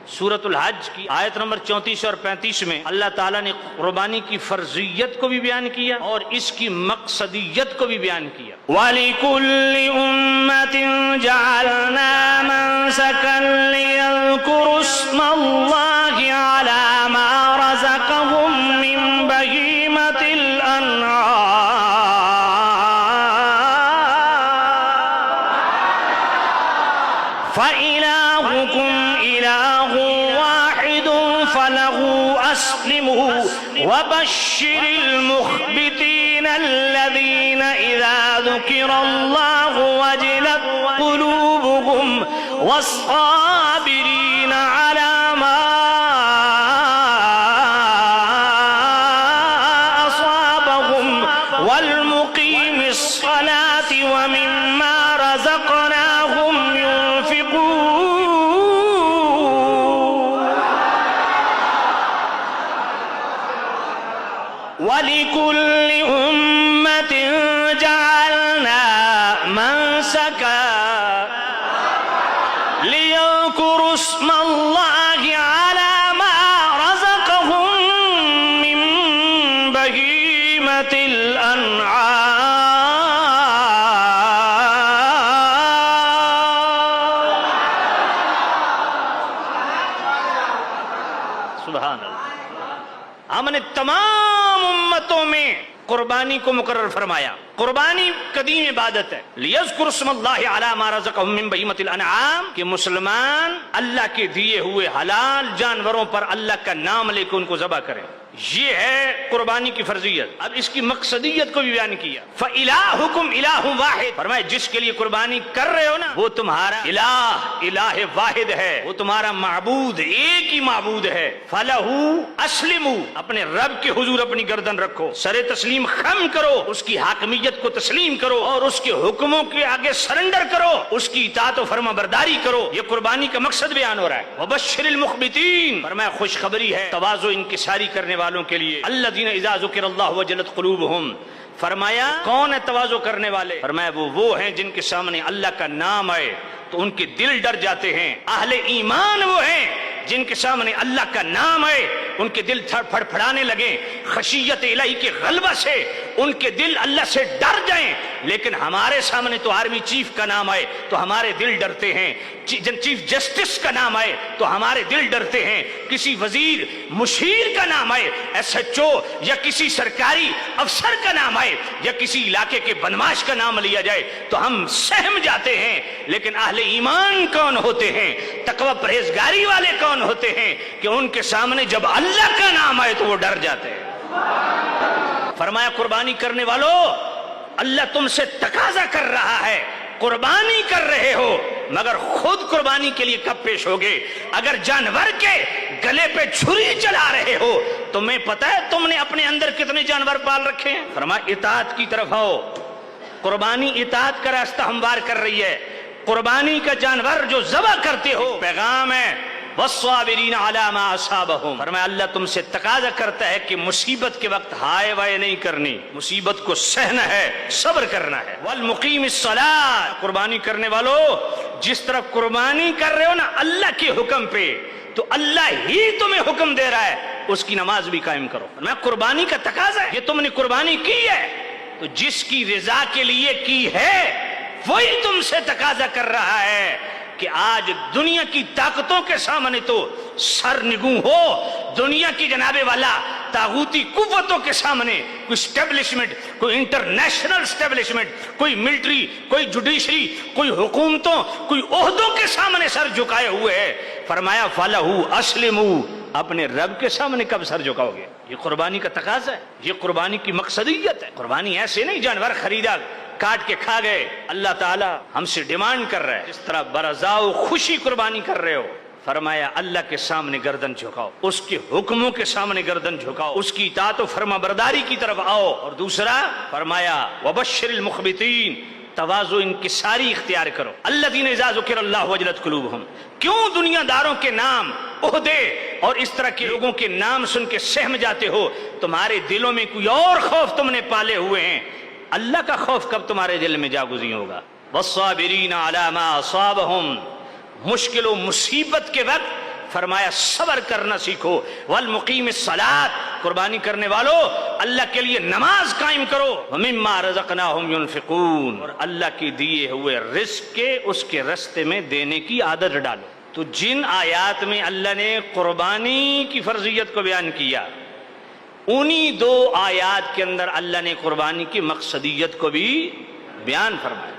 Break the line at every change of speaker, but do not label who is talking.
سورۃ الحج کی آیت نمبر 34 اور 35 میں اللہ تعالیٰ نے قربانی کی فرضیت کو بھی بیان کیا اور اس کی مقصدیت کو بھی بیان کیا. وَلِكُلِّ أُمَّةٍ جَعَلْنَا مَنسَكًا لِيَذْكُرُوا اسْمَ اللَّهِ عَلَى مَا رَزَقَهُم مِّن بَهِيمَةِ الْأَنْعَامِ فَإِلَٰهُكُمْ إِلَٰهٌ وَاحِدٌ فَلَهُ أَسْلِمُوا وَبَشِّرِ الْمُخْبِتِينَ الَّذِينَ إِذَا ذُكِرَ اللَّهُ وَجِلَتْ قُلُوبُهُمْ وَالصَّابِرِينَ عَلَى مَا أَصَابَهُمْ وَالْمُقِيمِ الصَّلَاةِ وَمِمَّا رَزَقْنَاهُمْ وَلِكُلِّ أُمَّةٍ جَعَلْنَا مَنسَكًا لِيَذْكُرُوا اسْمَ اللَّهِ عَلَى مَا رَزَقَهُم مِّن بَهِيمَةِ الْأَنْعَامِ. سبحان اللہ. ہم نے تمام امتوں میں قربانی کو مقرر فرمایا. قربانی قدیم عبادت ہے. لِيَذْكُرُوا اسْمَ اللَّهِ عَلَى مَا رَزَقَهُم مِّن بَهِيمَةِ الْأَنْعَامِ کہ مسلمان اللہ کے دیے ہوئے حلال جانوروں پر اللہ کا نام لے کے ان کو ذبح کریں. یہ ہے قربانی کی فرضیت. اب اس کی مقصدیت کو بھی بیان کیا. فَإِلَٰهُكُمْ إِلَٰهٌ وَاحِدٌ فرمایا جس کے لیے قربانی کر رہے ہو نا وہ تمہارا الہ واحد ہے, وہ تمہارا معبود ایک ہی معبود ہے. فَلَهُ أَسْلِمُوا اپنے رب کے حضور اپنی گردن رکھو, سر تسلیم خم کرو, اس کی حاکمیت کو تسلیم کرو اور اس کے حکموں کے آگے سرنڈر کرو, اس کی اطاعت و فرما برداری کرو. یہ قربانی کا مقصد بیان ہو رہا ہے. وَبَشِّرِ الْمُخْبِتِينَ فرمایا خوشخبری ہے تواضع انکساری کرنے والوں کے لیے. الذین اذا ذکر اللہ وجلت قلوبہم فرمایا کون ہے تواضع کرنے والے؟ فرمایا وہ ہیں جن کے سامنے اللہ کا نام آئے تو ان کے دل ڈر جاتے ہیں. اہل ایمان وہ ہیں جن کے سامنے اللہ کا نام آئے ان کے دل پھڑپھڑانے لگیں, خشیت الہی کے غلبہ سے ان کے دل اللہ سے ڈر جائیں. لیکن ہمارے سامنے تو آرمی چیف کا نام آئے تو ہمارے دل ڈرتے ہیں, چیف جسٹس کا نام آئے تو ہمارے دل ڈرتے ہیں, کسی وزیر مشیر کا نام آئے, SHO یا کسی سرکاری افسر کا نام آئے یا کسی علاقے کے بدماش کا نام لیا جائے تو ہم سہم جاتے ہیں. لیکن اہل ایمان کون ہوتے ہیں, تقوی پرہیزگاری والے کون ہوتے ہیں کہ ان کے سامنے جب اللہ کا نام آئے تو وہ ڈر جاتے ہیں. فرمایا قربانی کرنے والو اللہ تم سے تقاضا کر رہا ہے, قربانی کر رہے ہو مگر خود قربانی کے لیے کب پیش ہوگے؟ اگر جانور کے گلے پہ چھری چلا رہے ہو تمہیں پتہ ہے تم نے اپنے اندر کتنے جانور پال رکھے ہیں؟ فرمایا اطاعت کی طرف آؤ. قربانی اطاعت کا راستہ ہموار کر رہی ہے. قربانی کا جانور جو ذبح کرتے ہو پیغام ہے وَالصَّابِرِينَ عَلَى مَا أَصَابَهُمْ فرمایا اللہ تم سے تقاضا کرتا ہے کہ مصیبت کے وقت ہائے وائے نہیں کرنی, مصیبت کو سہنا ہے, صبر کرنا ہے. وَالْمُقِيمِ الصَّلَاةِ قربانی کرنے والو جس طرف قربانی کر رہے ہو نا اللہ کے حکم پہ تو اللہ ہی تمہیں حکم دے رہا ہے اس کی نماز بھی قائم کرو. میں قربانی کا تقاضا ہے, یہ تم نے قربانی کی ہے تو جس کی رضا کے لیے کی ہے وہی تم سے تقاضا کر رہا ہے کہ آج دنیا کی طاقتوں کے سامنے تو سر نگوں ہو. دنیا کی جناب والا طاغوتی قوتوں کے سامنے کوئی اسٹیبلشمنٹ, کوئی انٹرنیشنل اسٹیبلشمنٹ, کوئی ملٹری, کوئی جوڈیشری, کوئی حکومتوں, کوئی عہدوں کے سامنے سر جھکائے ہوئے ہے. فرمایا فَلَهُ أَسْلِمُوا اپنے رب کے سامنے کب سر جھکاؤ گے؟ یہ قربانی کا تقاضا ہے, یہ قربانی کی مقصدیت ہے. قربانی ایسے نہیں جانور خریدا کاٹ کے کھا گئے. اللہ تعالیٰ ہم سے ڈیمانڈ کر رہا ہے اس طرح برضاؤ خوشی قربانی کر رہے ہو. فرمایا اللہ کے سامنے گردن جھکاؤ, اس کے حکموں کے سامنے گردن جھکاؤ, اس کی اطاعت و فرما برداری کی طرف آؤ. اور دوسرا فرمایا وَبَشِّرِ الْمُخْبِتِينَ تواضع انکساری اختیار کرو. الذین اذا ذکر اللہ وجلت قلوبہم کیوں دنیا داروں کے نام, عہدے اور اس طرح کے لوگوں کے نام سن کے سہم جاتے ہو؟ تمہارے دلوں میں کوئی اور خوف تم نے پالے ہوئے ہیں. اللہ کا خوف کب تمہارے دل میں جاگزیں ہوگا؟ والصابرین علی ما اصابہم مشکل و مصیبت کے وقت فرمایا صبر کرنا سیکھو، والمقیم الصلاۃ، قربانی کرنے والو اللہ کے لیے نماز قائم کرو، ومما رزقناہم ينفقون، اور اللہ کی دیے ہوئے رزق کے اس کے رستے میں دینے کی عادت ڈالو۔ تو جن آیات میں اللہ نے قربانی کی فرضیت کو بیان کیا، انہی دو آیات کے اندر اللہ نے قربانی کی مقصدیت کو بھی بیان فرمایا۔